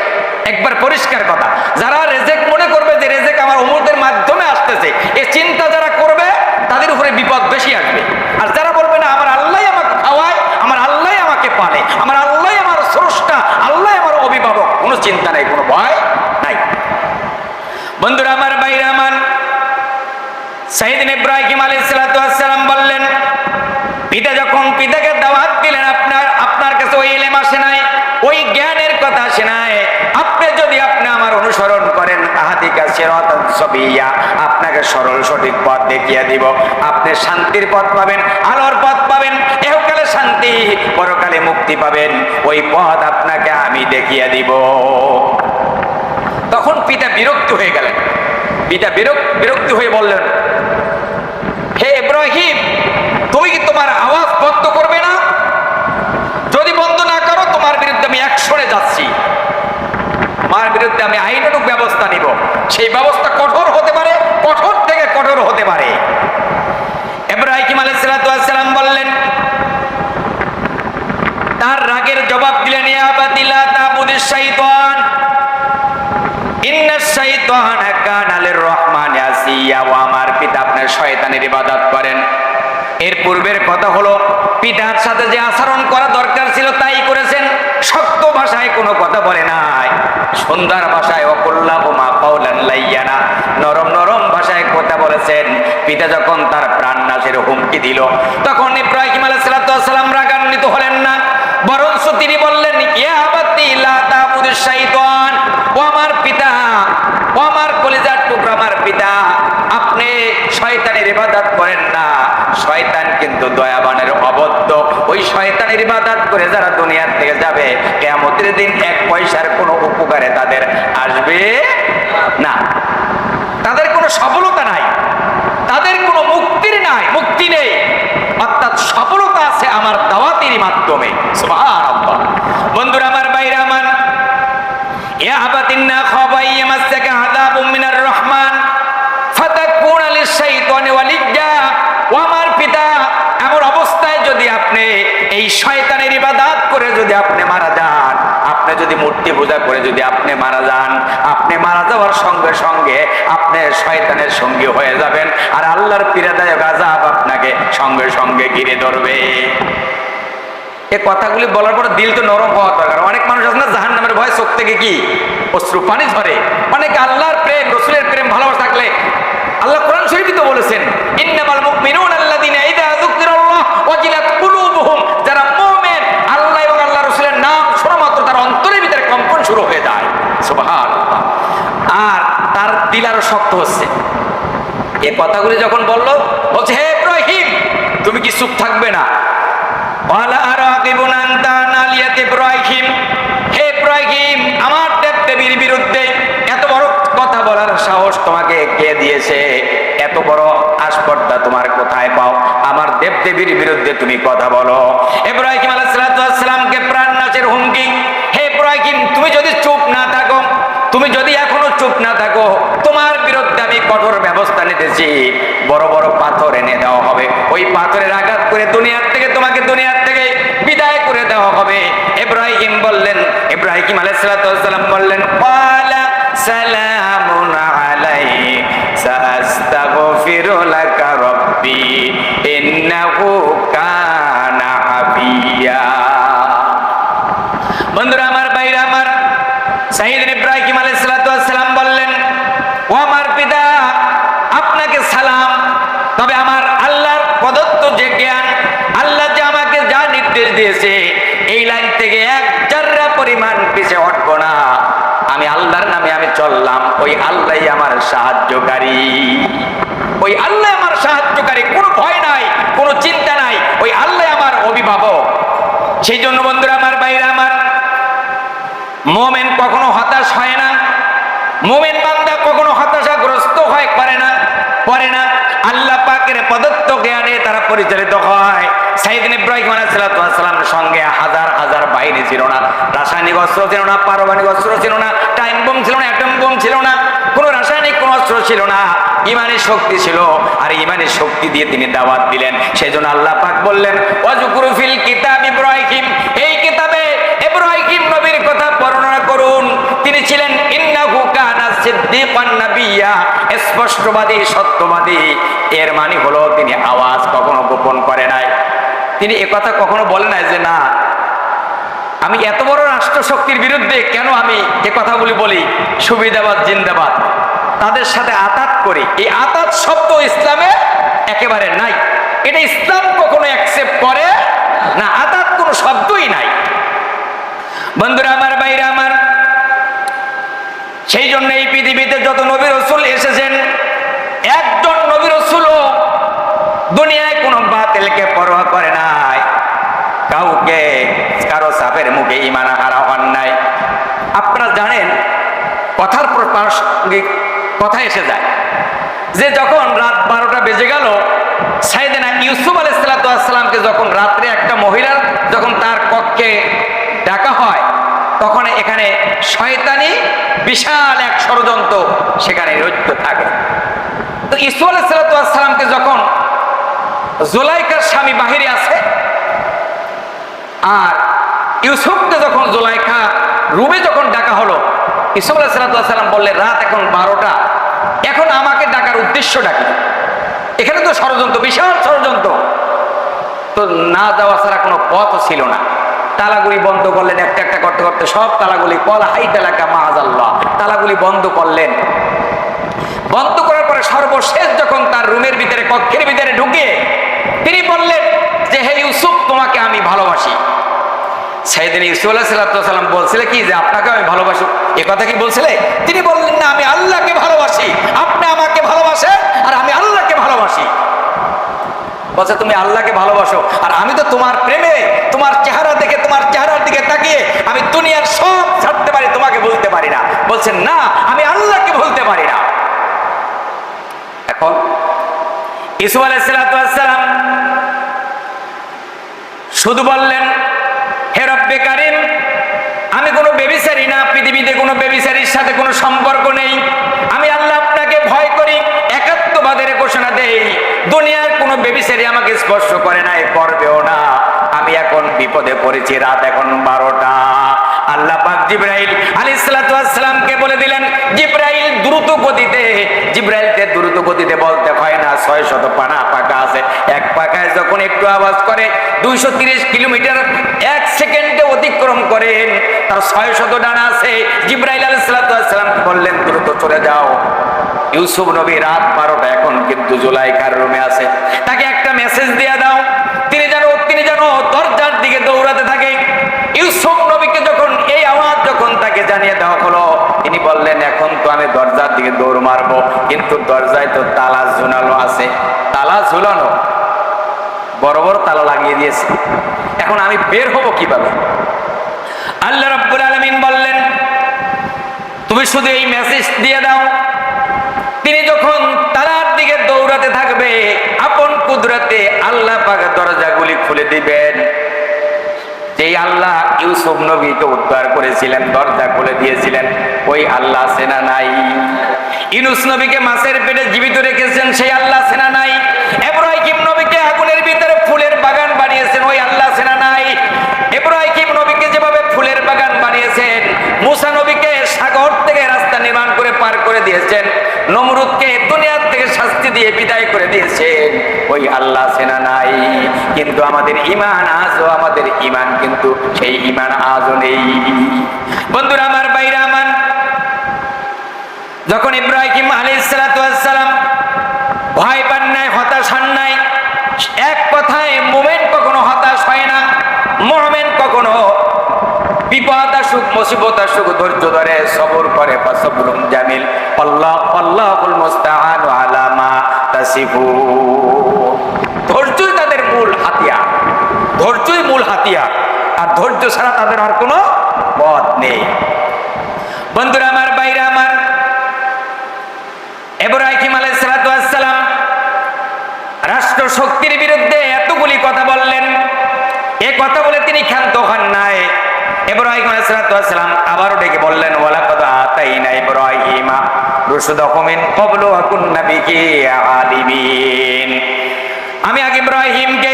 একবার পরিষ্কার কথা, যারা রেজেক মনে করবে যে রেজেক আমার অমুকের মাধ্যমে আসতেছে, এই চিন্তা যারা করবে তাদের উপরে বিপদ বেশি আসবে। আর যারা বলবে না আমার আল্লাহ আমাকে খাওয়ায়, আমার আল্লাহ আমাকে পালে, আমার আল্লাহ আমার স্রষ্টা, আল্লাহ আমার অভিভাবক, কোনো চিন্তা নেই, কোনো ভয় নাই। বন্ধুরা আমার, বাইরে আমার, সাইয়েদনা ইব্রাহিম আলাইহিস সালাতু ওয়াস সালাম বললেন, পিতা যখন পিতাকে দাওয়াত দিলেন, আপনার কাছে ওই ইলম আসে নাই, ওই জ্ঞানের কথা আসে নাই, আপনি যদি আমার অনুসরণ করেন, আহাদিকা সিরাতান সাবিয়্যা, আপনাকে সরল সঠিক পথ দেখিয়ে দিব, আপনি শান্তির পথ পাবেন, আলোর পথ পাবেন, ইহকালে শান্তি, পরকালে মুক্তি পাবেন, ওই পথ আপনাকে আমি দেখিয়ে দিব। তখন পিতা বিরক্ত হয়ে গেলেন। পিতা বিরক্ত হয়ে বললেন, হে ইব্রাহিম, তুমি কি তোমার আওয়াজ বন্ধ করবে না? যদি বন্ধ না করো, তোমার বিরুদ্ধে আমি অ্যাকশনে যাচ্ছি, তোমার বিরুদ্ধে আমি আইনানুগ ব্যবস্থা নিব। সেই ব্যবস্থা কঠোর হতে পারে, কঠোর থেকে কঠোর হতে পারে। ইব্রাহিম আলাইহিস সালাতু ওয়াস সালাম বললেন, তার রাগের জবাব দিলেন, ইয়া আবাতি লা তা'বুদিশ শাইতান, ইন্নাশ শাইতানা কানা লির-রহমানি আসিয়া, ও আমার পিতা, আপনার শয়তানের ইবাদত করেন। এর পূর্বের কথা হলো, পিতার সাথে যে আচরণ করা দরকার ছিল তাই করেছেন, শক্ত ভাষায় কোনো কথা বলে নাই, সুন্দর ভাষায় ওয়াকুল্লাহুমা কাওলান লাইয়্যিনা, নরম নরম ভাষায় কথা বলেছেন। পিতা যখন তার প্রাণনাশের হুমকি দিল, তখন ইব্রাহিম আলাইহিস সালাম রাগান্বিত হলেন না, বরঞ্চ তিনি বললেন, ইয়া আবাতি লা তা'বুদিশ শাইতান, ও আমার পিতা, ও আমার কলিজার টুকরা আমার পিতা, আপনি শয়তানের ইবাদত করেন না, শয়তান কিন্তু দয়াবানের অবদ্ধ, ওই শয়তানের ইবাদত করে যারা দুনিয়ার থেকে যাবে, কিয়ামতের দিন 1 পয়সার কোনো উপকারে তাদের আসবে না, তাদের কোনো সফলতা নাই, তাদের কোনো মুক্তি নেই, অর্থাৎ সফলতা আছে আমার দাওয়াতের মাধ্যমে। সুবহানাল্লাহ। বন্ধুরা আমার, বাইরে আমার, ইয়া আবাতিন্না খাফা ইয়ামাসসাকা আযাবুম মিনার রহমান ফাতাকুনা লিশ-শাইতানি ওয়ালিয়্যা, ও আমার পিতা, এমন অবস্থায় যদি আপনি এই শয়তানের ইবাদত করে যদি আপনি মারা যান, আপনি যদি মূর্তি পূজা করে যদি আপনি মারা যান, আপনি মারা যাওয়ার সঙ্গে সঙ্গে আপনি শয়তানের সঙ্গী হয়ে যাবেন, আর আল্লাহর পীড়াদায়ক আযাব আপনাকে সঙ্গে সঙ্গে ঘিরে ধরবে। এই কথাগুলি বলার পর দিল তো নরম হওয়া দরকার। অনেক মানুষ আছে না, জাহান্নামের ভয় চোখ থেকে কি অশ্রু পানি ঝরে। অনেকে আল্লাহর প্রেম, রাসূলের প্রেম, ভালোবাসা থাকলে, আল্লাহ কোরআন শরীফে তো বলেছেন, ইন্নামাল মুমিনুনা আল্লাযীনা ইযা যুকিরাল্লাহ ওয়াজিলাত কুলুবুহুম, যারা মুমিন, আল্লাহ এবং আল্লাহর রাসূলের নাম শোনা মাত্র তার অন্তরের ভিতরে কম্পন শুরু হয়ে যায়। সুবহানাল্লাহ। আর তার দিল আরো শক্ত হচ্ছে। এই কথাগুলি যখন বললো, বলছে, হে ইব্রাহিম, তুমি কি চুপ থাকবে না? ওয়ালা আরাকিবুন আনতা নালিয়াত ইব্রাহিম, হে ইব্রাহিম, আমার দেবদেবীর বিরুদ্ধে এত বড় কথা বলার সাহস তোমাকে কে দিয়েছে? এত বড় আসপর্দা তোমার কোথায় পাও? আমার দেবদেবীর বিরুদ্ধে তুমি কথা বলো। ইব্রাহিম আলাইহিস সালামকে প্রাণনাশের হুমকি। হে ইব্রাহিম, তুমি যদি চুপ না থাকো, তুমি যদি এখনো চুপ না থাকো, তোমার বিরুদ্ধে আমি কঠোর ব্যবস্থা নিতেছি। বড় বড় পাথর এনে দেওয়া হবে, ওই পাথরের আঘাত করে তোমাকে দুনিয়ার থেকে বিদায় করে দেওয়া হবে। ইব্রাহিম আলাইহিস সালাম বললেন, ওয়ালা সালামুন আলাইক সাআস্তাগফিরু লাকা রাব্বি ইন্নাহু কানা হাফিয়া। বন্ধুরা আমার, বাইরে আমার, সাইয়েদনা ইব্রাহিম আলাইহিস সালাম বললেন, ও আমার পিতা, আপনাকে সালাম, তবে আমার আল্লাহর প্রদত্ত যে জ্ঞান, আল্লাহ যে আমাকে যা নির্দেশ দিয়েছে, এই লাইন থেকে এক জাররা পরিমাণ পিছে হটবো না। আমি আল্লাহর নামে আমি চললাম, ওই আল্লাহই আমার সাহায্যকারী, ওই আল্লাহ আমার সাহায্যকারী। কোনো ভয় নাই, কোনো চিন্তা নাই, ওই আল্লাহ আমার অভিভাবক। সেই জন্য বন্ধুরা আমার, বাইরে আমার, মুমিন কখনো হতাশ হয় না, মুমিন বান্দা কখনো হতাশাগ্রস্ত হয় করে না। আল্লাহ পাকের প্রদত্ত জ্ঞানে তারা পরিচালিত হয়। সাইয়েদনা ইব্রাহিম আলাইহিস সালামের সঙ্গে হাজার হাজার বাহিনী ছিল না, রাসায়নিক অস্ত্র ছিল না, পারমাণবিক অস্ত্র ছিল না, টাইম বোম ছিল না, অ্যাটম বোম ছিল না, কোনো রাসায়নিক কোনো অস্ত্র ছিল না। ইমানের শক্তি ছিল, আর ইমানের শক্তি দিয়ে তিনি দাওয়াত দিলেন। সেই জন্য আল্লাহ পাক বললেন, ওয়াজকুরু ফিল কিতাব ইব্রাহিম, এই কিতাবে ইব্রাহিম নবীর কথা বর্ণনা করুন। তিনি ছিলেন ইন্নাহু কানা সিদ্দিকান নাবিয়্যা, স্পষ্টবাদী, সত্যবাদী। এর মানে হলো তিনি আওয়াজ কখনো গোপন করে নাই। তিনি একথা কখনো বলে নাই যে না, আমি এত বড় রাষ্ট্রশক্তির বিরুদ্ধে কেন আমি এ কথাগুলি বলি, সুবিধাবাদ জিন্দাবাদ, তাদের সাথে আতাত করি। এই আতাত শব্দ ইসলামে একেবারে নাই, এটা ইসলাম কখনো অ্যাকসেপ্ট করে না। আতাত কোনো শব্দই নাই। বন্ধুরা আমার, বাইরে আমার, সেই জন্য এই পৃথিবীতে যত নবী রাসূল এসেছেন, একজন নবী রাসূলও দুনিয়ায় কোনো বাতিলকে পরোয়া করে নাই, কাউকে কারো সাপের মুখে ঈমান হারা হন নাই। আপনারা জানেন, কথার পর প্রাসঙ্গিক কথা এসে যায় যে যখন রাত 12টা বেজে গেল, সাইয়েদনা ইউসুফ আলাইহিস সালামকে যখন রাত্রে একটা মহিলার যখন তার কক্ষে ডাকা হয়, তখন এখানে শয়তানি বিশাল এক ষড়যন্ত্র সেখানে রচিত থাকে। তো ইউসুফ আলাইহিস সালামকে যখন জুলাইখার স্বামী বাহিরে আছে, আর ইউসুফকে যখন জুলাইখা রুমে যখন ডাকা হলো, ইউসুফ আলাইহিস সালাম বললেন, রাত এখন 12টা, এখন আমাকে ডাকার উদ্দেশ্যটা কি? এখানে তো ষড়যন্ত্র, বিশাল ষড়যন্ত্র। তো না যাওয়া ছাড়া কোনো পথ ছিল না। তালাগুলি বন্ধ করলেন, একটা একটা করতে করতে সব তালাগুলি, কল হাইট এলাকা মাআযাল্লাহ, তালাগুলি বন্ধ করলেন। বন্ধ করার পরে সর্বশেষ যখন তার রুমের ভিতরে, কক্ষের ভিতরে ঢুকে তিনি বললেন যে, হে ইউসুফ, তোমাকে আমি ভালোবাসি। সাইয়েদনা ইউসুফ আলাইহিস সালাম বলছিলেন কি যে আপনাকে আমি ভালোবাসি, এ কথা কি বলছিলেন? তিনি বললেন না, আমি আল্লাহকে ভালোবাসি, আপনি আমাকে ভালোবাসেন আর আমি আল্লাহকে ভালোবাসি। বলছে তুমি আল্লাহকে ভালোবাসো, আর আমি তো তোমার প্রেমে, তোমার চেহারা দেখে, তোমার চেহারার দিকে তাকিয়ে আমি দুনিয়ার সব ছাড়তে পারি, তোমাকে বলতে পারি না। বলছেন না, আমি আল্লাহকে বলতে পারি না। এখন ইউসুফ আলাইহিস সালাম শুধু বললেন, হে রব্বে কারীম, আমি কোনো ব্যভিচারী না, পৃথিবীতে কোনো ব্যভিচারীর সাথে কোনো সম্পর্ক নেই। আমি আল্লাহ আপনাকে ভয় করি, একাত্মবাদের ঘোষণা দেই, দুনিয়ার কোনো ব্যভিচারী আমাকে স্পর্শ করে নাই, করবেও না। আমি এখন বিপদে পড়েছি, রাত এখন 12টা। আল্লাহ পাক জিবরাইল আলাইহিস সালামকে বলে দিলেন, জিবরাইল দ্রুত গতিতে, জিবরাইলকে দ্রুত গতিতে বলতে হয় না, 600 পানা পাকা আছে, এক পাকায় যখন একটু আওয়াজ করে 230 কিলোমিটার এক সেকেন্ডে অতিক্রম করেন, তার 600 ডানা আছে। জিবরাইল আলাইহিস সালামকে বললেন, দ্রুত চলে যাও। ইউসুফ নবী রাত 12টা, এখন কিন্তু জুলাইখার রুমে আছে, তাকে একটা মেসেজ দিয়ে দাও, তিনি যেন দরজার দিকে দৌড়াতে থাকে। ইউসুফ নবীকে যখন এই আওয়াজ যখন তাকে জানিয়ে দেওয়া হলো, তিনি বললেন, এখন তো আমি দরজার দিকে দৌড় মারবো, কিন্তু দরজায় তো তালা ঝুলানো আছে, তালা ঝুলানো, বড় বড় তালা লাগিয়ে দিয়েছে, এখন আমি বের হব কিভাবে? আল্লাহ রাব্বুল আলামিন বললেন, তুমি শুধু এই মেসেজ দিয়ে দাও, তিনি যখন তালার দিকে দৌড়াতে থাকবে, আপন কুদরতে আল্লাহ পাক দরজাগুলি খুলে দিবেন। যেই আল্লাহ ইউসুফ নবীকে উদ্ধার করেছিলেন, দরজা খুলে দিয়েছিলেন, ওই আল্লাহ সেনা নাই। ইউনূস নবীকে মাছের পেটে জীবিত রেখেছেন, সেই আল্লাহ সেনা নাই। ইব্রাহিম নবীকে আগুনের ভিতরে ফুলের বাগান বানিয়েছেন, ওই আল্লাহ সেনা নাই। ইব্রাহিম নবীকে যেভাবে ফুলের বাগান বানিয়েছেন, মুসা নবীকে সাগর থেকে রাস্তা নির্মাণ করে পার করে দিয়েছেন, নমরুদকে দুনিয়ার থেকে শাস্তি দিয়ে বিদায় করে দিয়েছেন, ওই আল্লাহ সেনা নাই। কিন্তু আমাদের ঈমান আজও, আমাদের ঈমান কিন্তু সেই ঈমান আজও নেই। বন্ধুরা আমার, বাইরে আমার, যখন ইব্রাহিম আলাইহিস সালাম ভয় পান নাই, হতাশ হন নাই, এক কথায় মুমিন কখনো হতাশ হয় না, মুমিন কখনো বিপদ আসুক, মুসিবত আসুক, ধৈর্য ধরে সবর করে, ফাসবরুন জামিল, আল্লাহুল মুস্তাআন আলা মা তাসিফুন। ধৈর্যই তাদের মূল হাতিয়ার, ধৈর্যই মূল হাতিয়ার, আর ধৈর্য ছাড়া তাদের আর কোনো পথ নেই। বন্ধুরা আমার, ভাইরা আমার, ইব্রাহিম আলাইহিস সালাতু ওয়াস সালাম রাষ্ট্র শক্তির বিরুদ্ধে এতগুলি কথা বললেন। এই কথা বলে তিনি ক্ষান্ত হন নাই। ইব্রাহিম আলাইহিস সালাতু ওয়াস সালাম আবারও ডেকে বললেন, ওয়ালাকাদ আতাইনা ইব্রাহিমা রুশদাহু মিন ক্বাবলু ওয়া কুননা বিহি আলিমিন। আমি আগে ইব্রাহিমকে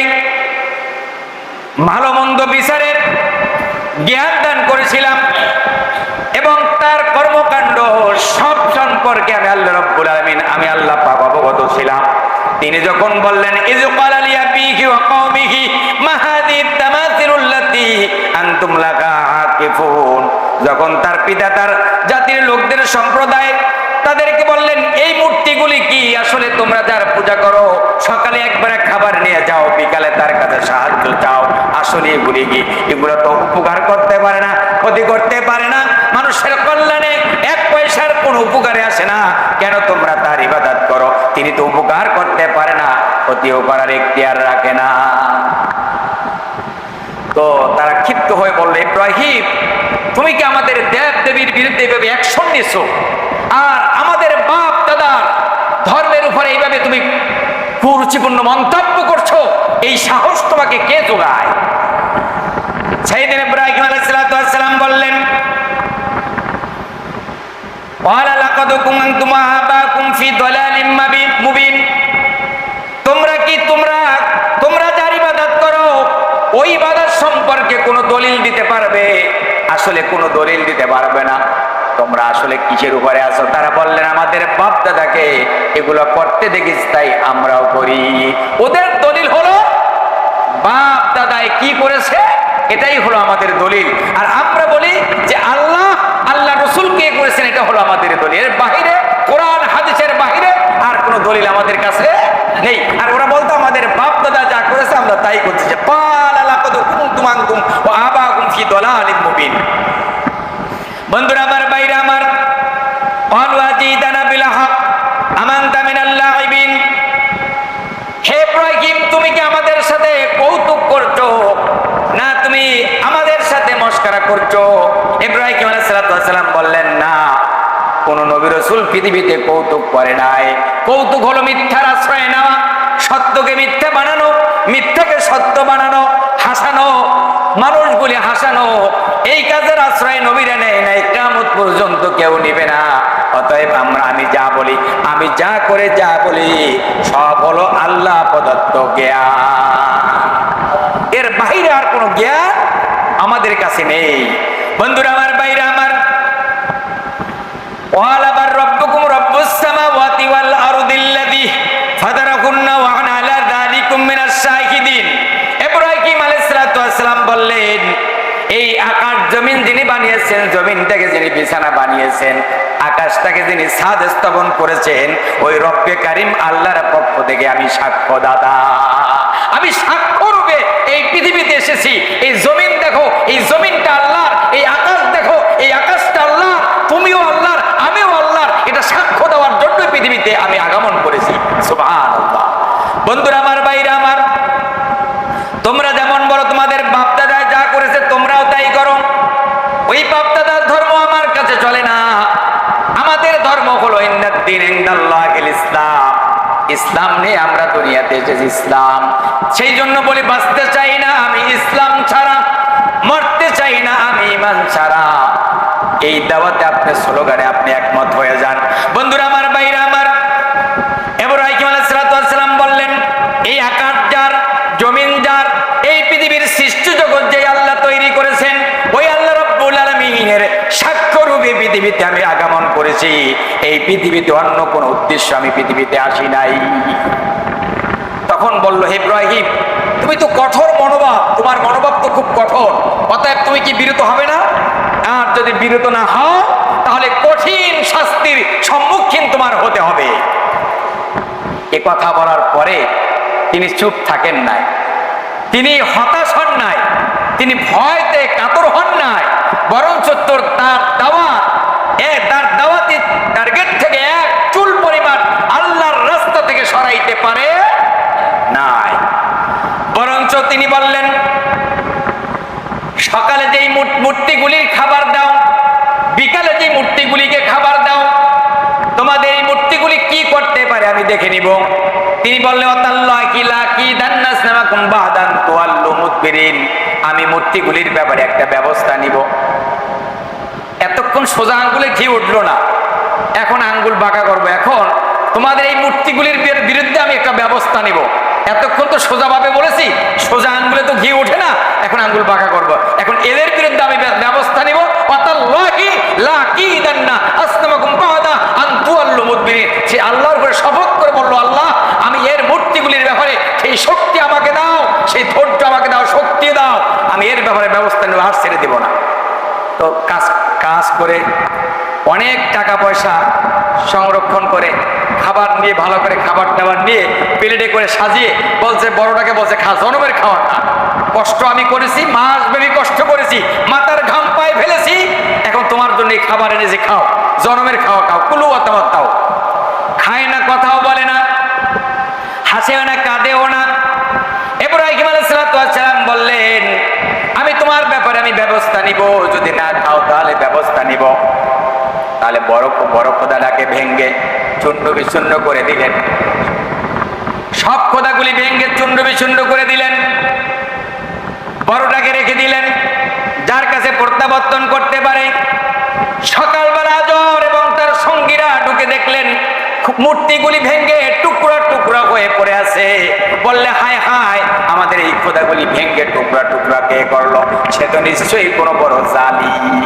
ভালো মন্দ বিচারের জ্ঞান দান করেছিলাম এবং তার কর্মকাণ্ড সব সম্পর্কে আমি আল্লাহ রাব্বুল আলামিন, আমি আল্লাহ পাক অবগত ছিলাম। তিনি যখন বললেন, ইয ক্বালা লিআবিহি ওয়া কওমিহি মা হাযিহি তামাসিলুল্লাতী আনতুম লাহা আকিফুন, যখন তার পিতা তার জাতির লোকদের সম্প্রদায় তাদেরকে বললেন, এই মূর্তিগুলি কি আসলে তোমরা যার পূজা করো, সকালে একবারে খাবার নিয়ে যাও, বিকালে তার কাছে সাহায্য চাও, আসলে এগুলি কি? এগুলো তো উপকার করতে পারে না, ক্ষতি করতে পারে না, মানুষের কল্যাণে এক পয়সার কোনো উপকারে আসে না, কেন তোমরা তার ইবাদত করো? তিনি তো উপকার করতে পারে না, ক্ষতিও করার এখতিয়ার রাখে না। তো তারা ক্ষিপ্ত হয়ে বলল, ইব্রাহিম, তুমি কি আমাদের দেব দেবীর বিরুদ্ধে এভাবে অ্যাকশন নিছো, আর আমাদের বাপ দাদার ধর্মের উপরে এইভাবে তুমি কুরুচিপূর্ণ মন্তব্য করছো? এই সাহস তোমাকে কে যোগায়? সাইয়েদনা ইব্রাহিম আলাইহিস সালাম বললেন, ওয়ালা লাকাদ কুনতুম আবাকুম ফি দালালিম মুবিন, তোমরা কি তোমরা যার ইবাদত করো ওই ইবাদত সম্পর্কে কোনো দলিল দিতে পারবে? আসলে কোনো দলিল দিতে পারবে না। তোমরা আসলে কিসের উপরে আছো? তারা বললেন, আমাদের বাপ দাদাকে এগুলো করতে দেখিস তাই আমরাও করি। ওদের দলিল হলো বাপ দাদায় কি করেছে, এটাই হলো আমাদের দলিল। আর আমরা বলি যে আল্লাহ রসুল কে করেছেন, এটা হলো আমাদের দলিল। এর বাহিরে, কোরআন হাদিসের বাহিরে আর কোনো দলিল আমাদের কাছে নেই। আর ওরা বলতো, আমাদের বাপ দাদা যা করেছে আমরা তাই করছি। বন্ধুরা আমার, বাইরে আমার, হে ইব্রাহিম, তুমি কি আমাদের সাথে কৌতুক করছো, না তুমি আমাদের সাথে মস্করা করছো? ইব্রাহিম আলাইহিস সালাম বললেন, না, কোন নবী রাসূল পৃথিবীতে কৌতুক করে নাই। কৌতুক হলো মিথ্যার আশ্রয় নেওয়া, সত্যকে মিথ্যা বানানো, মিথ্যাকে সত্য বানানো, হাসানো, মানুষগুলি হাসানো। এই কাজের আশ্রয় নবীরা নেয় নাই, কিয়ামত পর্যন্ত কেউ নিবে না। অতএব আমি যা বলি, আমি যা করে যা বলি, সব হলো আল্লাহ প্রদত্ত জ্ঞান। এর বাইরে আর কোনো জ্ঞান আমাদের কাছে নেই। বন্ধুরা আমার, বাইরে আমার, ওয়ালাবার রব্বুকুম রব্বুস সামাওয়াতি ওয়াল আরদিল্লাযী ফাতারাকুন্না ওয়া আনা আলা যালিকুম মিনাশ শাহিদিন। ইব্রাহিম আলাইহিস সালাম বললেন, এই আকাশ জমিন যিনি বানিয়েছেন, জমিনটাকে যিনি বিছানা বানিয়েছেন, আকাশটাকে যিনি ছাদ স্থাপন করেছেন, ওই রব্বে কারিম আল্লাহর পক্ষ থেকে আমি সাক্ষ্যদাতা। আমি সাক্ষ্য রূপে এই পৃথিবীতে এসেছি। এই জমিন দেখো, এই জমিনটা আল্লাহর, এই আকাশ দেখো, এই আকাশটা আল্লাহর, তুমিও আল্লাহর, আমিও আল্লাহর। এটা সাক্ষ্য দেওয়ার জন্য পৃথিবীতে আমি আগমন করেছি। সুবহানাল্লাহ। বন্ধুরা আমার, বাইরে আমার, তোমরা যেমন বলো তোমাদের বাপ দাদা যা করেছে তোমরাও তাই করো, ওই বাপ দাদার ধর্ম আমার কাছে চলে না। আমাদের ধর্ম হলো ইন্নাদ-দীন ইনদাল্লাহিল ইসলাম। ইসলাম নিয়ে আমরা দুনিয়াতে এসেছি, ইসলাম। সেই জন্য বলি, বাঁচতে চাই না আমি ইসলাম ছাড়া, মরতে চাই না আমি ঈমান ছাড়া। এই দাওয়াতে আপনি স্লোগানে আপনি একমত হয়ে যান। বন্ধুরা আমার, বাইরে আমার, ইব্রাহিম আলাইহিস সালাম বললেন, এই আকাশ যার, জমিন যার, এই পৃথিবীর সৃষ্টি জগৎ যে আল্লাহ তৈরি করেছেন, ওই আল্লাহ রাব্বুল আলামিনের সাক্ষ্য রূপে পৃথিবীতে আমি আগমন করেছি। এই পৃথিবীতে অন্য কোন উদ্দেশ্য আমি পৃথিবীতে আসি নাই। তখন বলল, হে ইব্রাহিম, তুমি তো কঠোর মনোভাব, তোমার মনোভাব তো খুব কঠোর, অতএব তুমি কি বিরত হবে না? আর যদি বিরত না হও, তাহলে কঠিন শাস্তির সম্মুখীন তোমার হতে হবে। এ কথা বলার পরে তিনি চুপ থাকেন নাই, তিনি হতাশ হন নাই, তিনি ভয়তে কাতর হন নাই, তার দাওয়াত, তার দাওয়াতি টার্গেট থেকে এক চুল পরিমাণ আল্লাহর রাস্তা থেকে সরাইতে পারে নাই। বরঞ্চ তিনি বললেন, সকালে যেই মূর্তিগুলির খাবার দাও, বিকালে যেই মূর্তিগুলিকে খাবার দাও, তোমাদের এই মূর্তিগুলি কি করতে পারে আমি দেখে নিব। তিনি বললেন, আমি মূর্তিগুলির ব্যাপারে একটা ব্যবস্থা নিব। এতক্ষণ সোজা আঙ্গুলে ঘি উঠলো না, এখন আঙ্গুল বাঁকা করবো। এখন তোমাদের এই মূর্তিগুলির বিরুদ্ধে আমি একটা ব্যবস্থা নিব। এতক্ষণ তো সোজাভাবে বলেছি, সোজা আঙ্গুলে তো ঘি ওঠে না, এখন আঙ্গুল বাঁকা করবো। এখন এদের বিরুদ্ধে আমি ব্যবস্থা নিব। সে আল্লাহর উপরে শপথ করে বললো, আল্লাহ আমি এর মূর্তিগুলির ব্যাপারে সেই শক্তি আমাকে দাও, সেই ধৈর্য আমাকে দাও, শক্তি দাও, আমি এর ব্যাপারে ব্যবস্থা নেব, আর ছেড়ে দেব না। তো কাজ করে অনেক টাকা পয়সা সংরক্ষণ করে খাবার নিয়ে, ভালো করে খাবার টাবার নিয়ে প্লেটে করে সাজিয়ে বলছে, বড়টাকে বলছে, খা, জনমের খাওয়া খা। কষ্ট আমি করেছি, মাস ব্যাপী কষ্ট করেছি, মাথার ঘাম পায়ে ফেলেছি, এখন তোমার জন্য এই খাবার এনেছি, খাও, জনমের খাওয়া খাও। কুলু অতামাত্তাও, খায় না, কথাও বলে না, হাসেও না, কাঁদেও না। ইব্রাহিম আলাইহিস সালাম বললেন, আমি তোমার ব্যাপারে আমি ব্যবস্থা নিব, যদি না খাও তাহলে ব্যবস্থা নিব। তাহলে বড় খোদাটাকে ভেঙ্গে চূর্ণ বিচূর্ণ করে দিলেন, সব খোদাগুলি ভেঙ্গে চূর্ণ বিচূর্ণ করে দিলেন, বড়টাকে রেখে দিলেন, যার কাছে প্রত্যাবর্তন করতে পারে। সকালবেলা আজর এবং তার সঙ্গীরা ঢুকে দেখলেন মূর্তিগুলি ভেঙ্গে টুকরা টুকরা হয়ে পড়ে আছে। বললে, হায় হায়, আমাদের এই খোদাগুলি ভেঙ্গে টুকরা টুকরা কে করলো? সে তো নিশ্চয়ই কোনো বড় জালিম।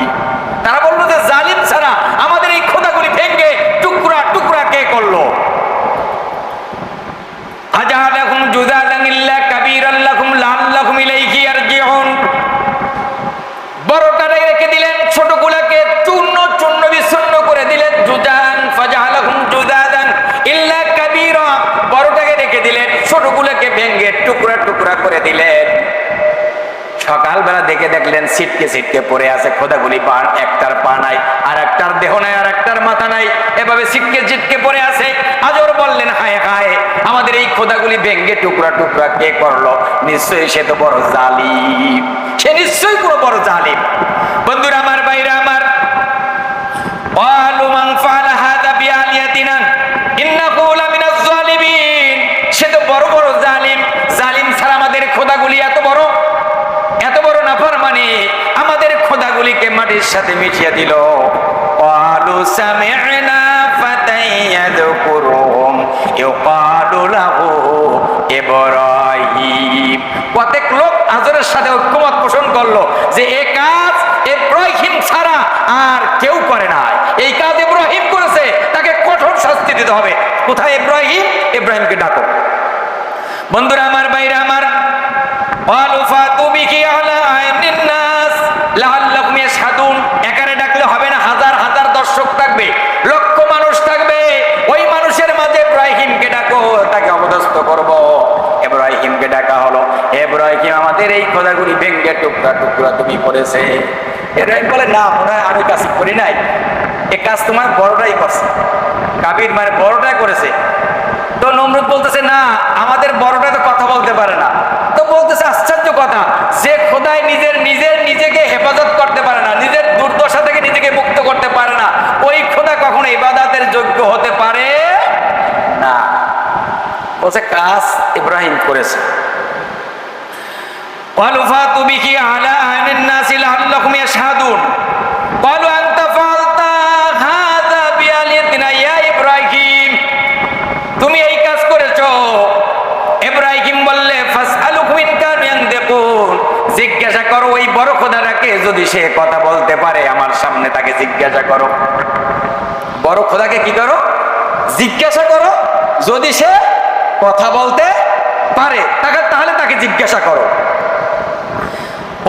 তারা বললো যে জালিম ছাড়া আমাদের এই খোদাগুলি ভেঙ্গে টুকরা টুকরা কে করলো? আজালাকুম জুযাদান ইল্লা কাবীরান লাকুম লাআল্লাকুম ইলাইহি ইয়ারজিউন। বড়টারে রেখে দিলেন, ছোটগুলোকে চূর্ণ চূর্ণ বিচ্ছিন্ন করে দিলেন। জুযান ফাজালাকুম জুযাদান ইল্লা কাবীরা, বড়টাকে রেখে দিলেন, ছোটগুলোকে ভেঙ্গে টুকরা টুকরা করে দিলেন। সকালবেলা দেখে দেখলেন ছিটকে ছিটকে পড়ে আছে খোদাগুলি, একটার পা নাই, আর একটার দেহ নাই, আর একটার মাথা নাই, এভাবে ছিটকে ছিটকে পড়ে আছে। আজর বললেন, হায় হায়, আমাদের এই খোদাগুলি ভেঙ্গে টুকরা টুকরা কে করলো? নিশ্চয়ই সে তো বড় জালিম, সে নিশ্চয়ই কোনো বড় জালিম। বন্ধুরা আমার, ভাইরা আমার, সে তো বড় বড় জালিম। জালিম ছাড়া আমাদের খোদাগুলি এত বড় নাফরমানি, আমাদের খোদাগুলিকে মাটির সাথে মিশিয়ে দিল। ক্বালু সামি'না ফাতান ইয়াযকুরুহুম ইউকালু লাহু ইব্রাহিম। প্রত্যেক লোক আজরের সাথে ঐক্যমত পোষণ করলো যে এই কাজ ইব্রাহিম ছাড়া আর কেউ করে না। এই কাজ ইব্রাহিম করেছে, তাকে কঠোর শাস্তি দিতে হবে। কোথায় ইব্রাহিম? ইব্রাহিমকে ডাকো। বন্ধুরা আমার, ভাইরা আমার, একারে ডাকলে হবে না, হাজার হাজার দর্শক থাকবে, লক্ষ মানুষ থাকবে, ওই মানুষের মাঝে ইব্রাহিমকে ডাকো, তাকে অবদস্থ করবো। ইব্রাহিমকে ডাকা হলো। ইব্রাহিম, আমাদের এই খোদাগুলি ভেঙ্গে টুকরা টুকরা তুমি করেছে। ইব্রাহিম বলে, না, মনে হয় আমি কাজ করি নাই, এ কাজ তোমার বড়টাই করছে। কাবির মানে বড়টাই করেছে। তো নমরুদ বলতেছে, না, আমাদের বড়টা তো কথা বলতে পারে না। তো বলতেছে, আশ্চর্য কথা, যে খোদায় নিজেকে হেফাজত করতে পারে না, নিজের দুর্দশা থেকে নিজেকে মুক্ত করতে পারে না, ওই খোদা কখনো ইবাদতের যোগ্য হতে পারে না। বলছে, কাজ ইব্রাহিম করেছে। তুমি এই কাজ করেছো। ইব্রাহিম বললে, জিজ্ঞাসা করো ওই বড় খোদাটাকে, যদি সে কথা বলতে পারে আমার সামনে, তাকে জিজ্ঞাসা করো। বড় খোদাকে কি করো? জিজ্ঞাসা করো। যদি সে কথা বলতে পারে তাহলে তাকে জিজ্ঞাসা করো।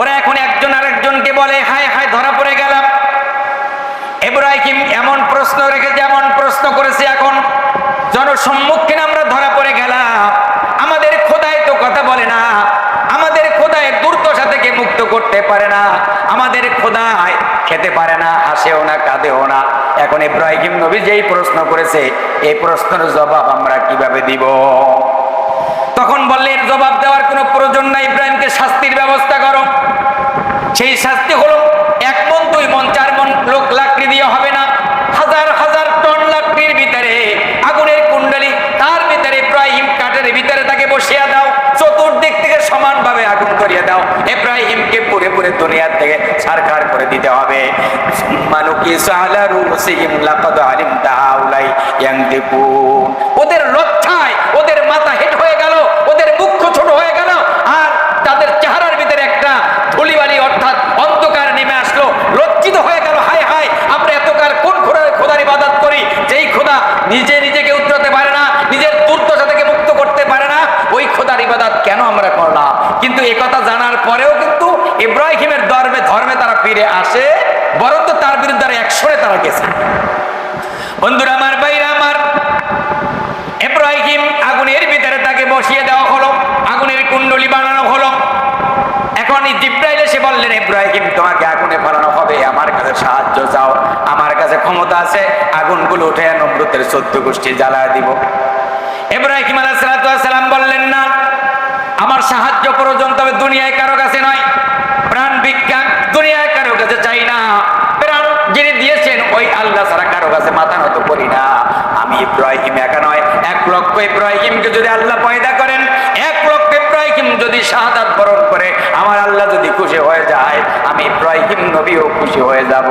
ওরা এখন একজন আরেকজনকে বলে, হায় হায়, ধরা পড়ে গেলাম। ইব্রাহিম এমন প্রশ্ন রেখেছে, এমন প্রশ্ন করেছে, এখন জনসম্মুখীন আমরা ধরা পড়ে গেলাম। আমাদের খোদাই তো কথা বলে না, আমাদের খোদাই দুর্দশা থেকে মুক্ত করতে পারে না, আমাদের আমাদের খোদায় খেতে পারে না, হাসেও না, কাঁদেও না। এখন ইব্রাহিম নবী যেই প্রশ্ন করেছে, এই প্রশ্নের জবাব আমরা কিভাবে দিব? তখন বললেন, জবাব দেওয়ার কোনো প্রয়োজন নাই, ইব্রাহিমকে শাস্তির ব্যবস্থা করো। সেই শাস্তি হলো 1 মণ, 2 মণ, 4 মণ লোক লাকড়ি দিয়ে হবে না, হাজার হাজার টন লাকড়ির ভিতরে আগুনের কুণ্ডলী, তার ভিতরে ইব্রাহিম কাঠের ভিতরে তাকে বসিয়ে দাও, চতুর্দিক থেকে সমানভাবে আগুন করিয়ে দাও, ইব্রাহিমকে পুরে পুরে দুনিয়ার থেকে ছারখার করে দিতে হবে। ওদের লজ্জায় ওদের মাথা হেট হয়ে গেল, ওদের মুখ ছোট হয়ে গেল, আর তাদের চেহারার ভিতরে একটা ধুলিবালি অর্থাৎ অন্ধকার নেমে আসলো, লজ্জিত হয়ে গেল। হায় হায়, আমরা এতকাল কোন খোদার ইবাদত করি, যেই খোদা নিজে নিজেকে উতরাতে পারে না, নিজের দুর্দশা থেকে মুক্ত করতে পারে না, ওই খোদার ইবাদত কেন আমরা করলাম? কিন্তু একথা জানার পরেও কিন্তু ইব্রাহিমের ধর্মে তারা ফিরে আসে, বরং তো তার বিরুদ্ধে 100 তারা গেছে। বন্ধুরা আমার, ভাইরা আমার, ইব্রাহিম আগুনের ভিতরে তাকে বসিয়ে দেওয়া হলো, আগুনের কুণ্ডলী বানানো হলো। এখন জিব্রাইল এসে বললেন, ইব্রাহিম তোমাকে আগুনে ফেলানো হবে, আমার কাছে সাহায্য চাও, আমার কাছে ক্ষমতা আছে, আগুনগুলো উঠে নমরুদের 14 গোষ্ঠী জ্বালায় দিব। ইব্রাহিম আলাইহিস সালাম বললেন, না, আমার সাহায্য প্রয়োজন, তবে দুনিয়ায় কারো কাছে নয়, প্রাণ ভিক্ষা দুনিয়ায় কারো কাছে চাই না, প্রাণ যিনি দিয়েছেন ওই আল্লাহ ছাড়া কারো কাছে মাথা নত করি না। আমি ইব্রাহিম একা নয়, 1 লক্ষ ইব্রাহিমকে যদি আল্লাহ পয়দা করেন, 1 লক্ষ ইব্রাহিম যদি শাহাদাত বরণ করে, আমার আল্লাহ যদি খুশি হয়ে যায়, আমি ইব্রাহিম নবীও খুশি হয়ে যাব।